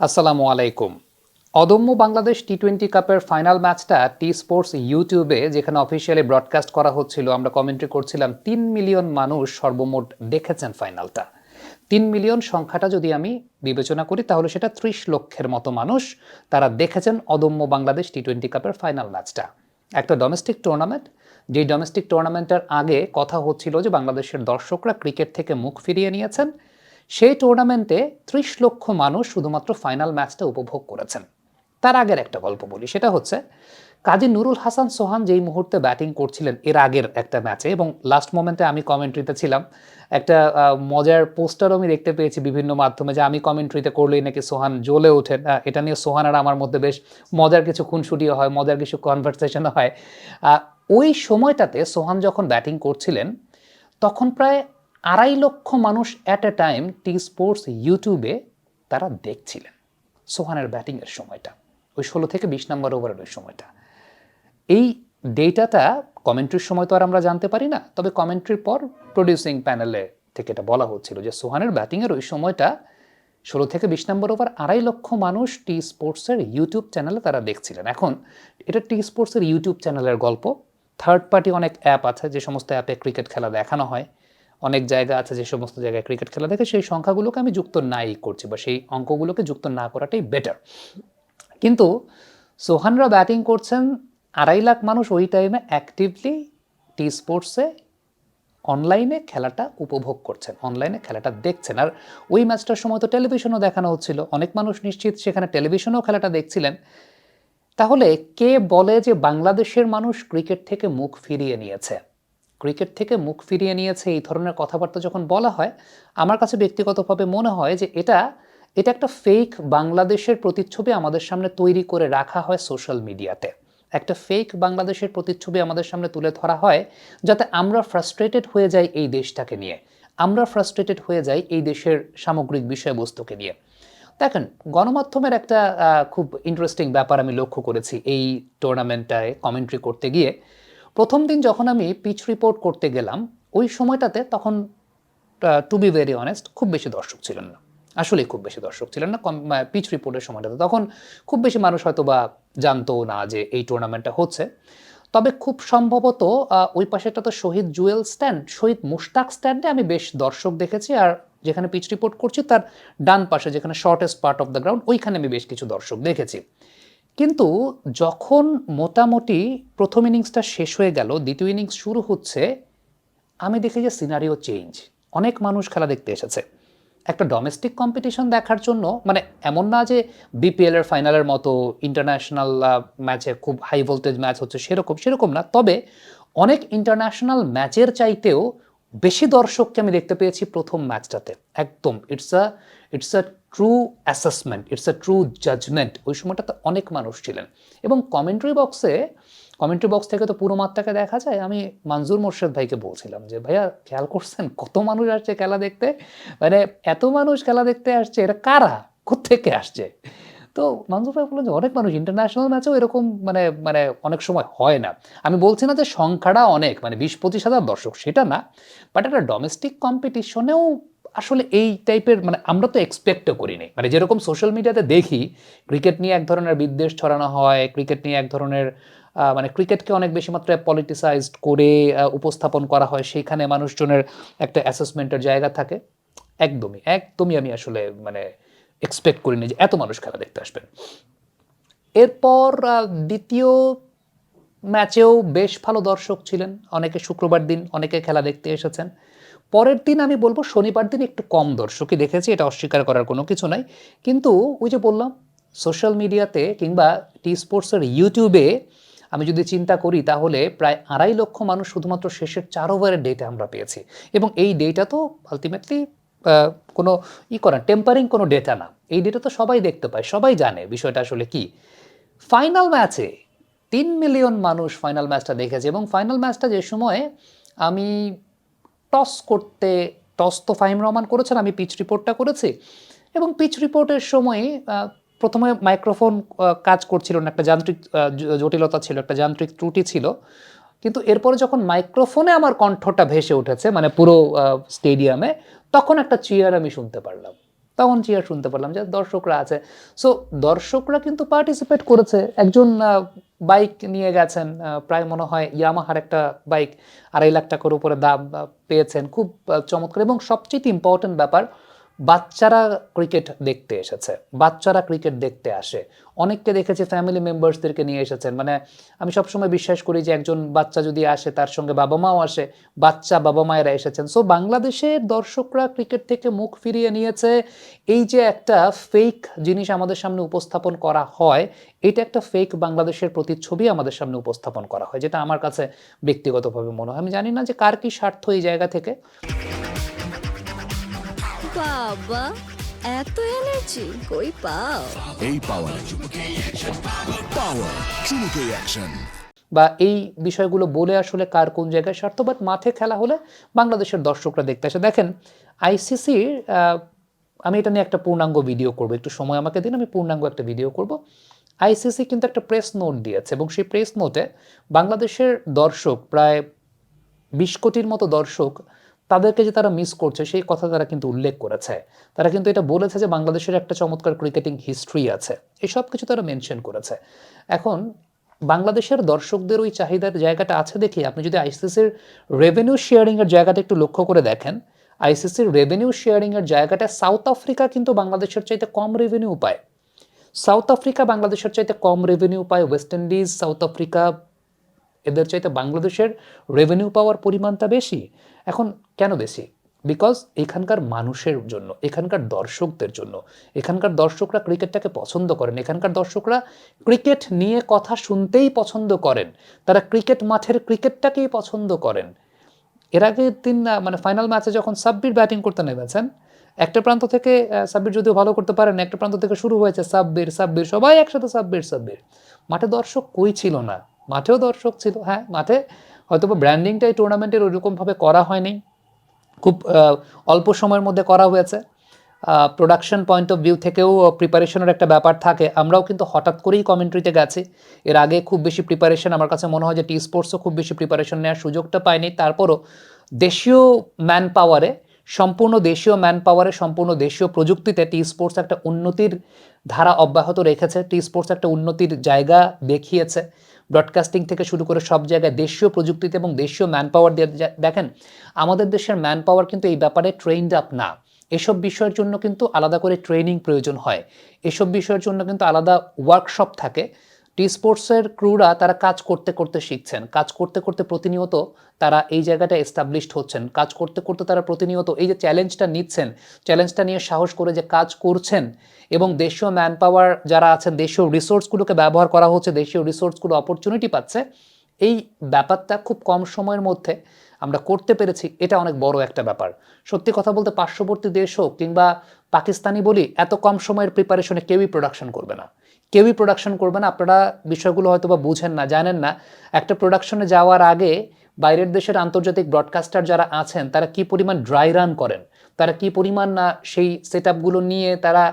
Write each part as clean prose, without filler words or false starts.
আসসালামু আলাইকুম। অদম্য বাংলাদেশ টি-20 কাপের ফাইনাল ম্যাচটা টি স্পোর্টস ইউটিউবে যেখানে অফিসিয়ালি ব্রডকাস্ট করা হচ্ছিল, আমরা কমেন্ট্রি করছিলাম। ৩ মিলিয়ন মানুষ সর্বমোট দেখেছেন ফাইনালটা। ৩ মিলিয়ন সংখ্যাটা যদি আমি বিবেচনা করি তাহলে সেটা ৩০ লক্ষের মতো মানুষ তারা দেখেছেন অদম্য বাংলাদেশ টি-20 কাপের ফাইনাল ম্যাচটা। একটা ডোমেস্টিক টুর্নামেন্ট, যেই ডোমেস্টিক টুর্নামেন্টের আগে কথা হচ্ছিল যে বাংলাদেশের দর্শকরা ক্রিকেট থেকে মুখ ফিরিয়ে নিয়েছেন, সেই টুর্নামেন্টে ৩০ লক্ষ মানুষ শুধুমাত্র ফাইনাল ম্যাচটা উপভোগ করেছেন। তার আগের একটা গল্প বলি, সেটা হচ্ছে কাজী নুরুল হাসান সোহান যেই মুহূর্তে ব্যাটিং করছিলেন এর আগের একটা ম্যাচে, এবং লাস্ট মোমেন্টে আমি কমেন্ট্রিতে ছিলাম। একটা মজার পোস্টারও আমি দেখতে পেয়েছি বিভিন্ন মাধ্যমে যে আমি কমেন্ট্রিতে করলেই নাকি সোহান জ্বলে ওঠেন। এটা নিয়ে সোহান আর আমার মধ্যে বেশ মজার কিছু খুনসুটিও হয়, মজার কিছু কনভারসেশনও হয়। ওই সময়টাতে সোহান যখন ব্যাটিং করছিলেন তখন প্রায় ২.৫ লক্ষ মানুষ at a time T Sports ইউটিউবে তারা দেখছিলেন সোহানের ব্যাটিংয়ের সময়টা, ওই ১৬ থেকে ২০ নম্বর ওভারের ওই সময়টা। এই ডেটাটা কমেন্ট্রির সময় তো আর আমরা জানতে পারি না, তবে কমেন্ট্রির পর প্রডিউসিং প্যানেলে থেকে এটা বলা হচ্ছিল যে সোহানের ব্যাটিংয়ের ওই সময়টা ১৬ থেকে ২০ নম্বর ওভার ২.৫ লক্ষ মানুষ টি স্পোর্টসের ইউটিউব চ্যানেলে তারা দেখছিলেন। এখন এটা টি স্পোর্টসের ইউটিউব চ্যানেলের গল্প। থার্ড পার্টি অনেক অ্যাপ আছে যে সমস্ত অ্যাপে ক্রিকেট খেলা দেখানো হয়, অনেক জায়গা আছে যে সমস্ত জায়গায় ক্রিকেট খেলা দেখে, সেই সংখ্যাগুলোকে আমি যুক্ত নাই করছি, বা সেই অঙ্কগুলোকে যুক্ত না করাটাই বেটার। কিন্তু সোহানরা ব্যাটিং করছেন, ২.৫ লাখ মানুষ ওই টাইমে অ্যাক্টিভলি টি স্পোর্টসে অনলাইনে খেলাটা উপভোগ করছেন, অনলাইনে খেলাটা দেখছেন। আর ওই ম্যাচটার সময় তো টেলিভিশনও দেখানো হচ্ছিল, অনেক মানুষ নিশ্চিত সেখানে টেলিভিশনেও খেলাটা দেখছিলেন। তাহলে কে বলে যে বাংলাদেশের মানুষ ক্রিকেট থেকে মুখ ফিরিয়ে নিয়েছে? ক্রিকেট থেকে মুখ ফিরিয়ে নিয়েছে এই ধরনের কথাবার্তা যখন বলা হয়, আমার কাছে ব্যক্তিগতভাবে মনে হয় যে এটা একটা ফেক বাংলাদেশের প্রতিচ্ছবি আমাদের সামনে তৈরি করে রাখা হয় সোশ্যাল মিডিয়াতে। একটা ফেক বাংলাদেশের প্রতিচ্ছবি আমাদের সামনে তুলে ধরা হয় যাতে আমরা ফ্রাস্ট্রেটেড হয়ে যাই এই দেশটাকে নিয়ে, আমরা ফ্রাস্ট্রেটেড হয়ে যাই এই দেশের সামগ্রিক বিষয়বস্তুকে নিয়ে। দেখেন, গণমাধ্যমের একটা খুব ইন্টারেস্টিং ব্যাপার আমি লক্ষ্য করেছি এই টুর্নামেন্টটায় কমেন্ট্রি করতে গিয়ে। প্রথম দিন যখন আমি পিচ রিপোর্ট করতে গেলাম ওই সময়টাতে, তখন টু বি ভেরি অনেস্ট খুব বেশি দর্শক ছিলেন না, আসলেই খুব বেশি দর্শক ছিলেন না পিচ রিপোর্টের সময়টাতে। তখন খুব বেশি মানুষ হয়তো বা জানতো না যে এই টুর্নামেন্টটা হচ্ছে। তবে খুব সম্ভবত ওই পাশেটা তো শহীদ জুয়েল স্ট্যান্ড, শহীদ মুশতাক স্ট্যান্ডে আমি বেশ দর্শক দেখেছি, আর যেখানে পিচ রিপোর্ট করছি তার ডান পাশে যেখানে shortest part of the ground, ওইখানে আমি বেশ কিছু দর্শক দেখেছি। কিন্তু যখন মোটামুটি প্রথম ইনিংসটা শেষ হয়ে গেল, দ্বিতীয় ইনিংস শুরু হচ্ছে, আমি দেখি যে সিনারিও চেঞ্জ। অনেক মানুষ খেলা দেখতে এসেছে একটা ডোমেস্টিক কম্পিটিশন দেখার জন্য। মানে এমন না যে বিপিএল এর ফাইনালের মতো ইন্টারন্যাশনাল ম্যাচে খুব হাই ভোল্টেজ ম্যাচ হচ্ছে, সেরকম না। তবে অনেক ইন্টারন্যাশনাল ম্যাচের চাইতেও বেশি দর্শককে আমি দেখতে পেয়েছি প্রথম ম্যাচটাতে। একদম it's a true assessment, it's a true judgment. ওই সময়টাতে অনেক মানুষ ছিলেন, এবং কমেন্ট্রি বক্স থেকে তো পুরো মাঠটাকে দেখা যায়। আমি মনজুর মোর্শেদ ভাইকে বলছিলাম যে ভাইয়া, খেয়াল করছেন কত মানুষ আসছে খেলা দেখতে? মানে এত মানুষ খেলা দেখতে আসছে, এটা কারা, কোত্থেকে আসছে? তো মনজুর ভাই বললেন যে অনেক মানুষ, ইন্টারন্যাশনাল ম্যাচেও এরকম মানে মানে অনেক সময় হয় না। আমি বলছি না যে সংখ্যাটা অনেক, মানে ২০-২৫ হাজার দর্শক সেটা না, বাট একটা ডোমেস্টিক কম্পিটিশনেও আসলে এই টাইপের, মানে আমরা তো এক্সপেক্টও করিনি। মানে যেরকম সোশ্যাল মিডিয়াতে দেখি ক্রিকেট নিয়ে এক ধরনের বিদ্বেষ ছড়ানো হয়, ক্রিকেট নিয়ে এক ধরনের মানে ক্রিকেটকে অনেক বেশি মাত্রায় পলিটিসাইজড করে উপস্থাপন করা হয়, সেইখানে মানুষজনের একটা অ্যাসেসমেন্টের জায়গা থাকে। একদমই আমি আসলে মানে এক্সপেক্ট করিনি যে এত মানুষ খেলা দেখতে আসবেন। এরপর দ্বিতীয় ম্যাচেও বেশ ভালো দর্শক ছিলেন, অনেকে শুক্রবার দিন অনেকে খেলা দেখতে এসেছেন। পরের দিন আমি বলবো শনিবার দিন একটু কম দর্শকই দেখেছি, এটা অস্বীকার করার কোনো কিছু নাই। কিন্তু ওই যে বললাম, সোশ্যাল মিডিয়াতে কিংবা টি স্পোর্টসের ইউটিউবে আমি যদি চিন্তা করি তাহলে প্রায় ২.৫ লক্ষ মানুষ শুধুমাত্র শেষের ৪ ওভারের ডেটা আমরা পেয়েছি। এবং এই ডেটা তো আলটিমেটলি কোনো টেম্পারিং কোনো ডেটা না, এই ডেটা তো সবাই দেখতে পায়, সবাই জানে বিষয়টা আসলে কি। ফাইনাল ম্যাচে ৩ মিলিয়ন মানুষ ফাইনাল ম্যাচটা দেখেছে, এবং ফাইনাল ম্যাচটা যে সময়ে আমি টস তো ফাহিম রহমান করেছেন, আমি পিচ রিপোর্টটা করেছি। এবং পিচ রিপোর্টের সময় প্রথমে মাইক্রোফোন কাজ করছিল না, একটা যান্ত্রিক জটিলতা ছিল, একটা যান্ত্রিক ত্রুটি ছিল। কিন্তু এরপরে যখন মাইক্রোফোনে আমার কণ্ঠটা ভেসে উঠেছে মানে পুরো স্টেডিয়ামে, তখন একটা চিয়ার আমি শুনতে পারলাম। তো তখন চিয়ার শুনতে পারলাম যে দর্শকরা আছে। সো দর্শকরা কিন্তু পার্টিসিপেট করেছে। একজন বাইক নিয়ে গেছেন, প্রায় মনে হয় ইয়ামাহার একটা বাইক, 2.5 লাখ টাকার উপরে দাম পেয়েছেন। খুব চমৎকার। এবং সবচেয়ে ইম্পর্টেন্ট ব্যাপার, বাচ্চারা ক্রিকেট দেখতে এসেছে, বাচ্চারা ক্রিকেট দেখতে আসে। অনেককে দেখেছি ফ্যামিলি মেম্বার্সদেরকে নিয়ে এসেছেন। মানে আমি সবসময় বিশ্বাস করি যে একজন বাচ্চা যদি আসে তার সঙ্গে বাবা মাও আসে, বাচ্চা বাবা মায়েরা এসেছেন। সো বাংলাদেশের দর্শকরা ক্রিকেট থেকে মুখ ফিরিয়ে নিয়েছে। এই যে একটা ফেক জিনিস আমাদের সামনে উপস্থাপন করা হয়, এটা একটা ফেক বাংলাদেশের প্রতিচ্ছবি আমাদের সামনে উপস্থাপন করা হয়, যেটা আমার কাছে ব্যক্তিগতভাবে মনে হয়। আমি জানি না যে কার কি স্বার্থ এই জায়গা থেকে। বাবা, এত এনার্জি কই পাও? এই পাওয়ার চুমুকে অ্যাকশন বা এই বিষয়গুলো বলে আসলে কার কোন জায়গায় স্বার্থ, বাট মাঠে খেলা হলে বাংলাদেশের দর্শকরা দেখতে আসে। দেখেন আইসিসির, আমি এটা নিয়ে একটা পূর্ণাঙ্গ ভিডিও করব, একটু সময় আমাকে দিন, আমি পূর্ণাঙ্গ একটা ভিডিও করব। আইসিসি কিন্তু একটা প্রেস নোট দিয়েছে এবং সেই প্রেস নোটে বাংলাদেশের দর্শক প্রায় 20 কোটির মতো দর্শক, তাদেরকে যে তারা মিস করছে সেই কথা তারা কিন্তু উল্লেখ করেছে। তারা কিন্তু এটা বলেছে যে বাংলাদেশের একটা চমৎকার ক্রিকেটিং হিস্ট্রি আছে, এসব কিছু তারা মেনশন করেছে। এখন বাংলাদেশের দর্শকদের ওই চাহিদার জায়গাটা আছে দেখি আপনি যদি আইসিসির রেভিনিউ শেয়ারিংয়ের জায়গাটা একটু লক্ষ্য করে দেখেন, আইসিসির রেভিনিউ শেয়ারিংয়ের জায়গাটা সাউথ আফ্রিকা কিন্তু বাংলাদেশের চাইতে কম রেভিনিউ পায়। সাউথ আফ্রিকা বাংলাদেশের চাইতে কম রেভিনিউ পায়, ওয়েস্ট ইন্ডিজ, সাউথ আফ্রিকা, এদের চাইতে বাংলাদেশের রেভিনিউ পাওয়ার পরিমাণটা বেশি। এখন কেন বেশি? বিকজ এখানকার মানুষের জন্য, এখানকার দর্শকদের জন্য। এখানকার দর্শকরা ক্রিকেটটাকে পছন্দ করেন, এখানকার দর্শকরা ক্রিকেট নিয়ে কথা শুনতেই পছন্দ করেন, তারা ক্রিকেট মাঠের ক্রিকেটটাকেই পছন্দ করেন। এর আগের দিন মানে ফাইনাল ম্যাচে যখন সাব্বির ব্যাটিং করতে নেমেছেন, একটা প্রান্ত থেকে সাব্বির যদিও ভালো করতে পারেন, একটা প্রান্ত থেকে শুরু হয়েছে সাব্বির সাব্বির, সবাই একসাথে সাব্বির সাব্বির। মাঠে দর্শক কই ছিল না? মাঠেও দর্শক ছিল। হ্যাঁ, মাঠে হয়তো টুর্নামেন্টটা এই টুর্নামেন্টের ওইরকমভাবে করা হয়নি, খুব অল্প সময়ের মধ্যে করা হয়েছে। প্রোডাকশন পয়েন্ট অফ ভিউ থেকেও প্রিপারেশনের একটা ব্যাপার থাকে। আমরাও কিন্তু হঠাৎ করেই কমেন্ট্রিতে গেছি, এর আগে খুব বেশি প্রিপারেশন, আমার কাছে মনে হয় যে টি স্পোর্টসও খুব বেশি প্রিপারেশন নেওয়ার সুযোগটা পায়নি। তারপরও দেশীয় ম্যান পাওয়ারে, সম্পূর্ণ দেশীয় ম্যান পাওয়ারে, সম্পূর্ণ দেশীয় প্রযুক্তিতে টি স্পোর্টস একটা উন্নতির ধারা অব্যাহত রেখেছে, টি স্পোর্টস একটা উন্নতির জায়গা দেখিয়েছে। ব্রডকাস্টিং থেকে শুরু করে সব জায়গায় দেশীয় প্রযুক্তিতে এবং দেশীয় ম্যান পাওয়ার দিয়ে। দেখেন আমাদের দেশের ম্যান পাওয়ার কিন্তু এই ব্যাপারে ট্রেইনড আপ না, এসব বিষয়ের জন্য কিন্তু আলাদা করে ট্রেনিং প্রয়োজন হয়, এসব বিষয়ের জন্য কিন্তু আলাদা ওয়ার্কশপ থাকে। টি স্পোর্টসের ক্রুরা তারা কাজ করতে করতে শিখছেন, কাজ করতে করতে প্রতিনিয়ত তারা এই জায়গাটা এস্টাবলিশড হচ্ছেন, কাজ করতে করতে তারা প্রতিনিয়ত এই যে চ্যালেঞ্জটা নিচ্ছেন, চ্যালেঞ্জটা নিয়ে সাহস করে যে কাজ করছেন, এবং দেশীয় ম্যান পাওয়ার যারা আছেন, দেশীয় রিসোর্সগুলোকে ব্যবহার করা হচ্ছে, দেশীয় রিসোর্সগুলো অপরচুনিটি পাচ্ছে। এই ব্যাপারটা খুব কম সময়ের মধ্যে আমরা করতে পেরেছি, এটা অনেক বড় একটা ব্যাপার। সত্যি কথা বলতে পার্শ্ববর্তী দেশ হোক কিংবা পাকিস্তানি বলি, এত কম সময়ের প্রিপারেশনে কেউই প্রোডাকশন করবে না, কেউই প্রোডাকশন করবে না। আপনারা বিষয়গুলো হয়তো বা বুঝেন না, জানেন না। একটা প্রোডাকশনে যাওয়ার আগে বাইরের দেশের আন্তর্জাতিক ব্রডকাস্টার যারা আছেন তারা কি পরিমাণ ড্রাই রান করেন, তারা কি পরিমাণ সেই সেট আপগুলো নিয়ে তারা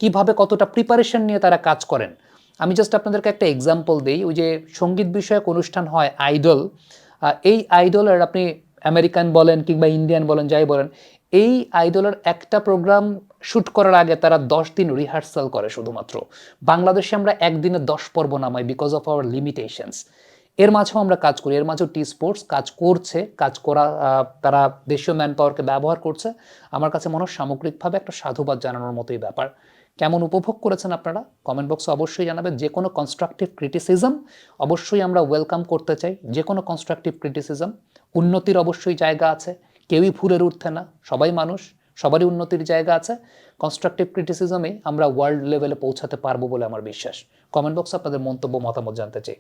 কিভাবে কতটা প্রিপারেশন নিয়ে তারা কাজ করেন। আমি জাস্ট আপনাদেরকে একটা এক্সাম্পল দিই। ওই যে সঙ্গীত বিষয়ক অনুষ্ঠান হয় আইডল, এই আইডলের আপনি আমেরিকান বলেন কিংবা ইন্ডিয়ান বলেন, যাই বলেন, এই আইডলের একটা প্রোগ্রাম শ্যুট করার আগে তারা 10 দিন রিহার্সাল করে শুধুমাত্র। বাংলাদেশে আমরা একদিনে 10 পর্ব নামাই বিকজ অফ আওয়ার লিমিটেশনস। এর মাঝেও আমরা কাজ করি, এর মাঝেও টি স্পোর্টস কাজ করছে, কাজ করা, তারা দেশীয় ম্যান পাওয়ারকে ব্যবহার করছে। আমার কাছে মনে হয় সামগ্রিকভাবে একটা সাধুবাদ জানানোর মতোই ব্যাপার। কেমন উপভোগ করেছেন আপনারা কমেন্ট বক্সে অবশ্যই জানাবেন। যে কোনো কনস্ট্রাকটিভ ক্রিটিসিজম অবশ্যই আমরা ওয়েলকাম করতে চাই, যে কোনো কনস্ট্রাকটিভ ক্রিটিসিজম। উন্নতির অবশ্যই জায়গা আছে, কেউই ভুলের উঠতে না, সবাই মানুষ, সবারই উন্নতির জায়গা আছে। কনস্ট্রাকটিভ ক্রিটিসিজমে আমরা ওয়ার্ল্ড লেভেলে পৌঁছাতে পারবো বলে আমার বিশ্বাস। কমেন্ট বক্সে আপনাদের মন্তব্য মতামত জানতে চাই।